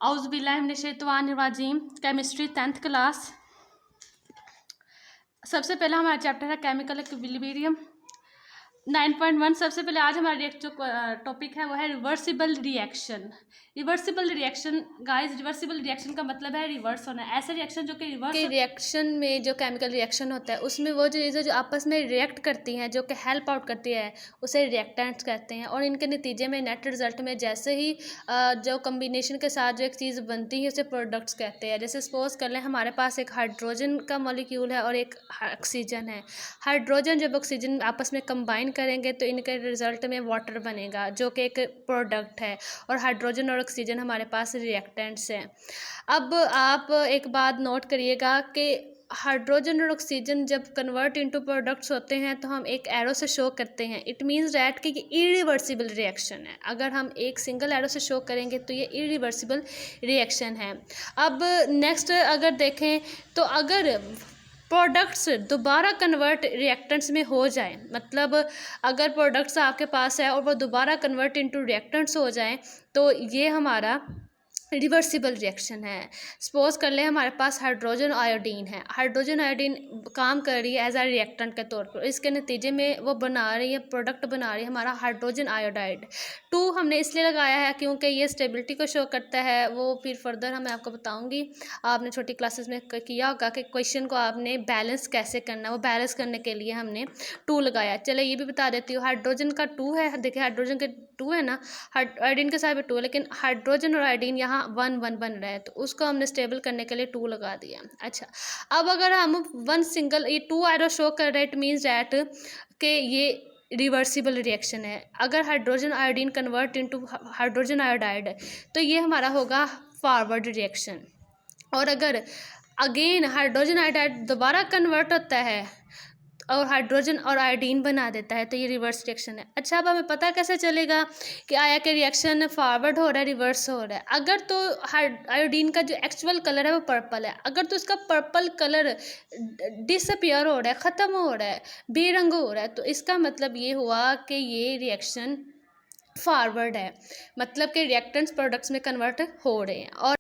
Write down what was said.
औज़ुबिल्लाहिमिनश्शैतानिर्रजीम। Chemistry 10th class. सबसे पहला हमारा चैप्टर है केमिकल इक्विलिब्रियम 9.1। सबसे पहले आज हमारा जो टॉपिक है वो है reversible reaction. Reversible reaction guys, reversible reaction का मतलब है रिवर्स होना। ऐसे रिएक्शन जो कि रिवर्स कि रिएक्शन में जो केमिकल रिएक्शन होता है उसमें वो जो चीज़ें जो आपस में रिएक्ट करती हैं, जो कि हेल्प आउट करती है, उसे रिएक्टेंट्स कहते हैं। और इनके नतीजे में नेट रिजल्ट में जैसे ही जो कम्बिनेशन के साथ जो एक चीज़ बनती है उसे प्रोडक्ट्स कहते हैं। जैसे सपोज कर लें हमारे पास एक हाइड्रोजन का मॉलिक्यूल है और एक ऑक्सीजन है। हाइड्रोजन जब ऑक्सीजन आपस में कंबाइन करेंगे तो इनके रिजल्ट में वाटर बनेगा जो कि एक प्रोडक्ट है, और हाइड्रोजन और ऑक्सीजन हमारे पास रिएक्टेंट्स हैं। अब आप एक बात नोट करिएगा कि हाइड्रोजन और ऑक्सीजन जब कन्वर्ट इनटू प्रोडक्ट्स होते हैं तो हम एक एरो से शो करते हैं। इट मीन्स डैट कि ये इरिवर्सिबल रिएक्शन है। अगर हम एक सिंगल एरो से शो करेंगे तो ये इरिवर्सिबल रिएक्शन है। अब नेक्स्ट अगर देखें तो अगर प्रोडक्ट्स दोबारा कन्वर्ट रिएक्टेंट्स में हो जाए, मतलब अगर प्रोडक्ट्स आपके पास है और वो दोबारा कन्वर्ट इनटू रिएक्टेंट्स हो जाएं तो ये हमारा रिवर्सिबल रिएक्शन है। सपोज कर ले हमारे पास हाइड्रोजन आयोडीन है। हाइड्रोजन आयोडीन काम कर रही है एज आ रिएक्टेंट के तौर पर। इसके नतीजे में वो बना रही है, प्रोडक्ट बना रही है हमारा हाइड्रोजन आयोडाइड। 2 हमने इसलिए लगाया है क्योंकि ये स्टेबिलिटी को शो करता है। वो फिर फर्दर मैं आपको बताऊंगी। आपने छोटी क्लासेस में किया होगा कि क्वेश्चन को आपने बैलेंस कैसे करना है, वो बैलेंस करने के लिए हमने 2 लगाया। चले ये भी बता देती हूँ, हाइड्रोजन का 2 है। देखिए हाइड्रोजन के 2 है ना, आयोडीन के साथ भी 2 है, लेकिन हाइड्रोजन और आयोडीन यहाँ 1 1 बन रहा है तो उसको हमने स्टेबल करने के लिए 2 लगा दिया। अच्छा, अब अगर हम 1 सिंगल ये 2 एरो शो कर रहे हैं, इट मीन्स डैट कि ये रिवर्सिबल रिएक्शन है। अगर hydrogen iodine convert into hydrogen iodide तो ये हमारा होगा फॉरवर्ड रिएक्शन। और अगर अगेन हाइड्रोजन आयोडाइड दोबारा कन्वर्ट होता है और हाइड्रोजन और आयोडीन बना देता है तो ये रिवर्स रिएक्शन है। अच्छा, अब हमें पता कैसे चलेगा कि आया कि रिएक्शन फॉरवर्ड हो रहा है, रिवर्स हो रहा है? अगर तो आयोडीन का जो एक्चुअल कलर है वो पर्पल है, अगर तो इसका पर्पल कलर डिसअपियर हो रहा है, ख़त्म हो रहा है, बेरंग हो रहा है, तो इसका मतलब ये हुआ कि ये रिएक्शन फॉरवर्ड है, मतलब कि रिएक्टेंट्स प्रोडक्ट्स में कन्वर्ट हो रहे हैं। और